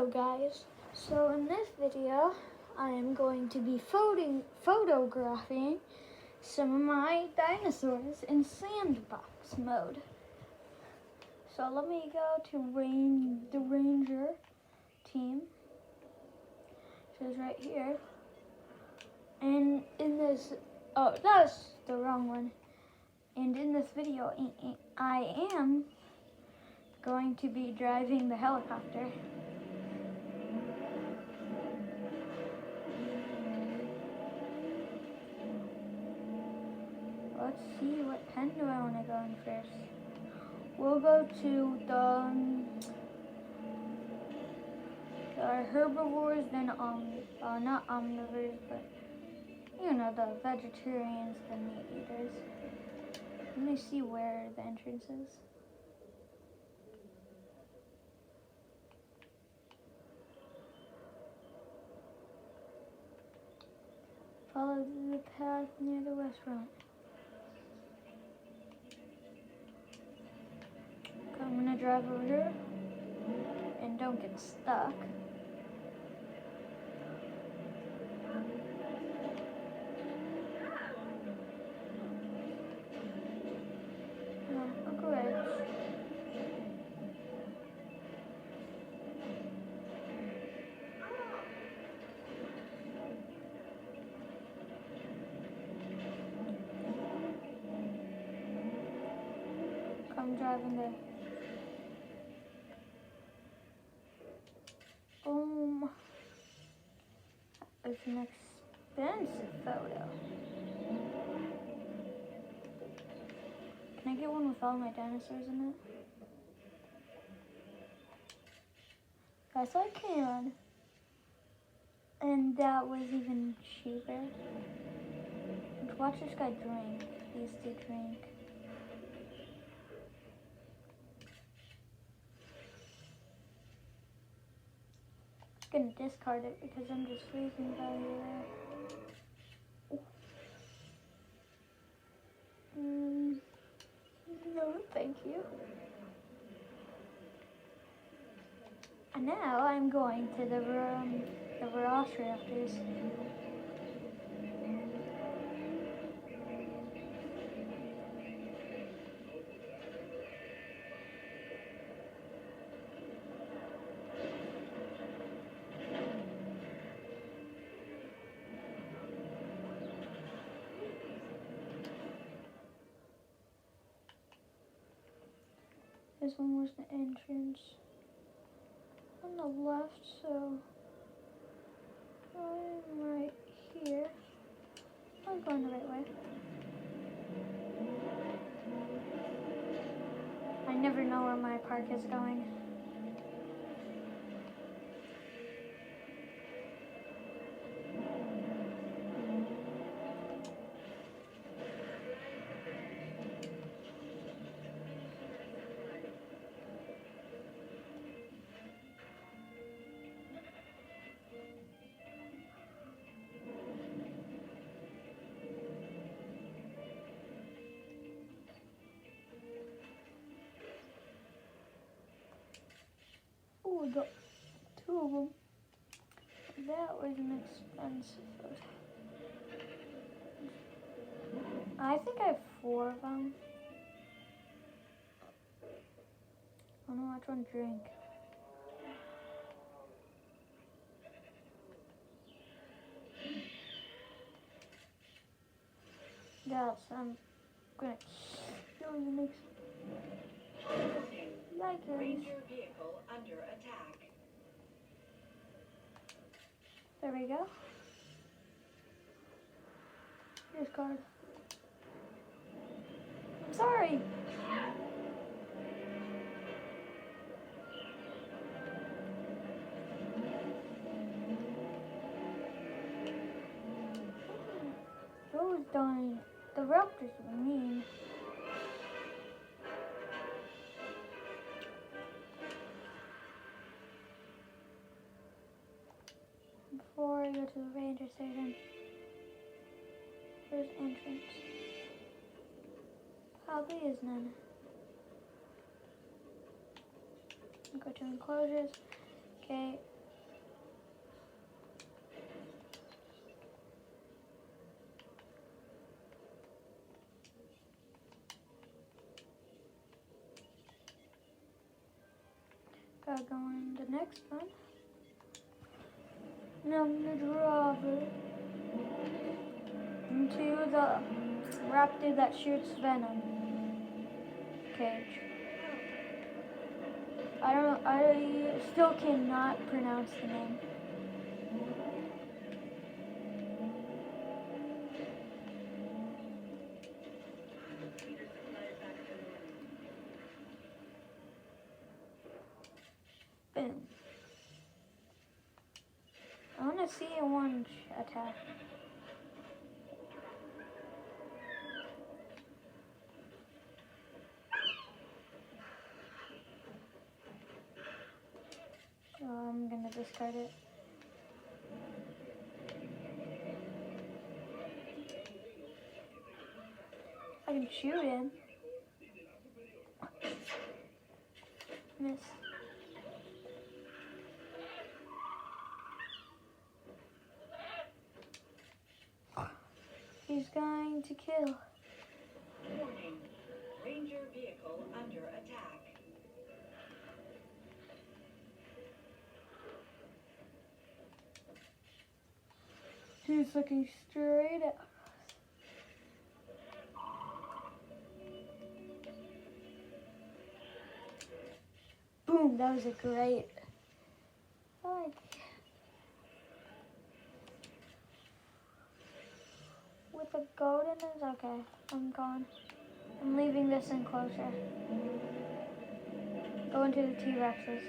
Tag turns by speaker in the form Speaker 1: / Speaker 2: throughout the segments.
Speaker 1: Hello guys, so in this video I am going to be photographing some of my dinosaurs in sandbox mode. So let me go to the ranger team, which is right here. And in this, oh that's the wrong one. And in this video I am going to be driving the helicopter. Let's see, what pen do I want to go in first? We'll go to the herbivores, then not omnivores, but you know, the vegetarians, the meat eaters. Let me see where the entrance is. Follow the path near the restaurant. I'm gonna drive over here and don't get stuck. No, a bridge. Come driving there. It's an expensive photo. Can I get one with all my dinosaurs in it? Yes, I can. And that was even cheaper. Watch this guy drink. He used to drink. I'm gonna discard it because I'm just losing value there. No, thank you. And now I'm going to the velociraptors. This one was the entrance on the left, so I'm right here. I'm going the right way. I never know where my park is going. Oh, I got two of them. That was an expensive photo. I think I have 4 of them. I don't know which one to drink. That's, I'm gonna kill you next.
Speaker 2: Ranger vehicle under attack.
Speaker 1: There we go. Discard. I'm sorry. Those dying. The raptors were mean. Before I go to the ranger station, there's entrance. Probably is none. Go to enclosures. Okay, Going to the next one. Now I'm gonna drop it into the raptor that shoots venom cage. I still cannot pronounce the name. Boom. I want to see one attack. I'm gonna discard it. I can shoot him. Miss. He's going to kill.
Speaker 2: Warning. Ranger vehicle under attack.
Speaker 1: He's looking straight at us. Boom, that was a great. With a golden is okay. I'm gone. I'm leaving this enclosure. Go into the T-Rexes.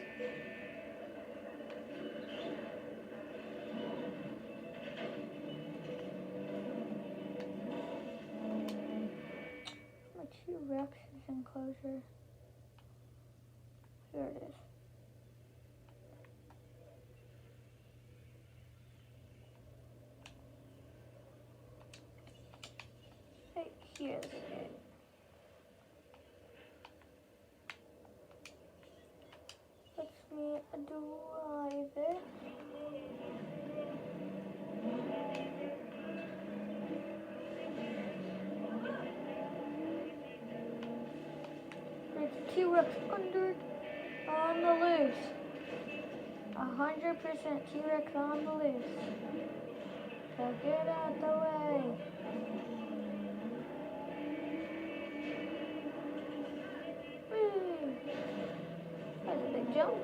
Speaker 1: My T-Rexes enclosure. There it is. Right here's it. Let's me drive it. There's a T-Rex under on the loose. 100% T-Rex on the loose. So get out the way. Woo. That's a big jump.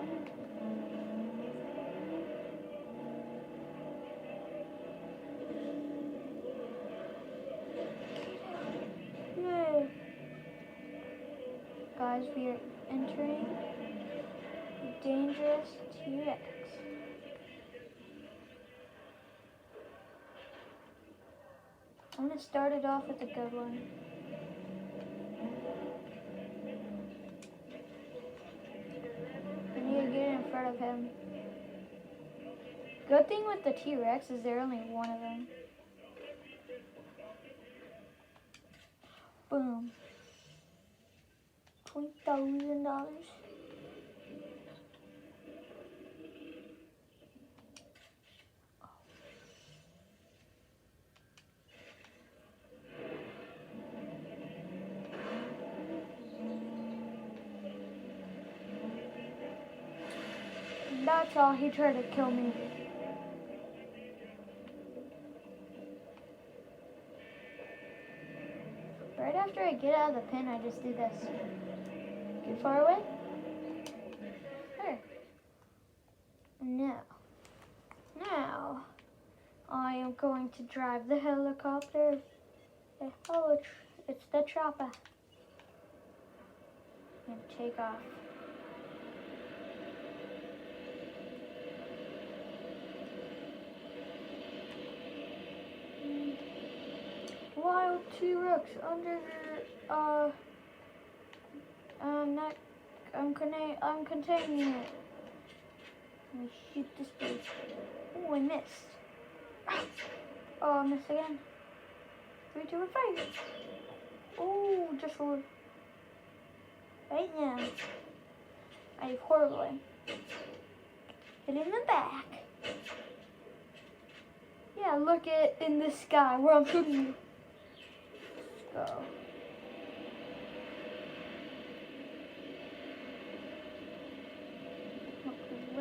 Speaker 1: Yay. Guys, we are entering a dangerous T-Rex. I'm gonna start it off with a good one. I need to get in front of him. Good thing with the T-Rex is there's only one of them. Boom. $20,000. That's all, he tried to kill me. Right after I get out of the pen, I just do this. Get far away. There. Now, I am going to drive the helicopter. It's the chopper. I'm going to take off. Wild T-Rex under I'm containing it. Let me shoot this dude. Oh, I missed. Oh, I missed again. 3, 2, 1, fire. Oh, just rolled. Right now. I horribly hit him in the back. Yeah, look at in the sky where I'm shooting you. Let's go.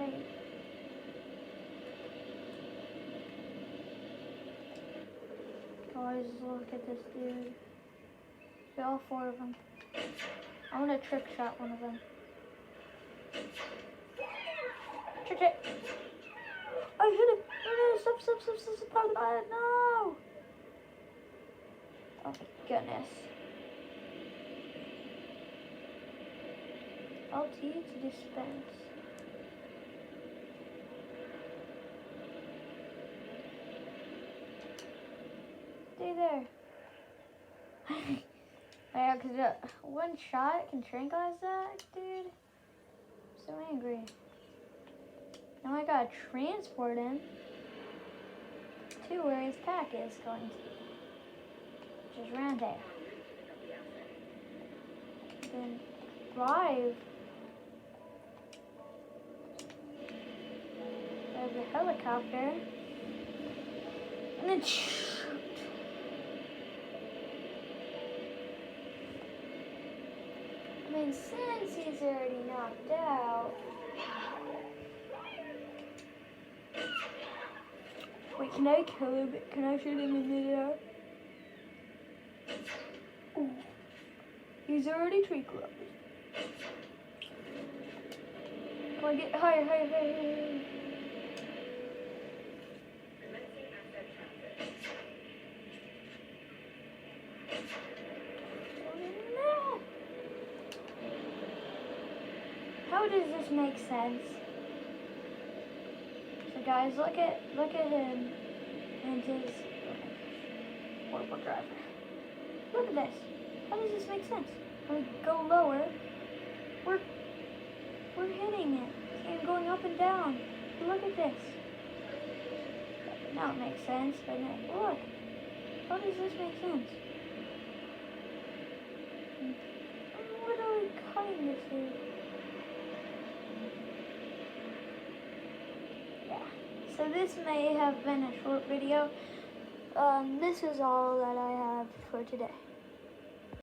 Speaker 1: right. Guys, look at this dude. See all 4 of them. I'm gonna trick shot one of them. Trick it! I hit him! No, stop, no! Oh my goodness. LT to dispense. Stay there. Yeah, because one shot can tranquilize that, dude. I'm so angry. Now I gotta transport him to where his pack is going to be. Which is around there. Then drive. There's a helicopter. And then shoot. I mean, since he's already knocked out. Wait, can I kill him? Can I shoot him in the air? Ooh. He's already tree close. Come on, get higher. No! How does this make sense? So guys, look at him and his horrible driver. Look at this. How does this make sense? When we go lower, we're hitting it and going up and down. Look at this. Now it makes sense, but look. How does this make sense? I'm literally cutting this dude. Yeah. So this may have been a short video. This is all that I have for today.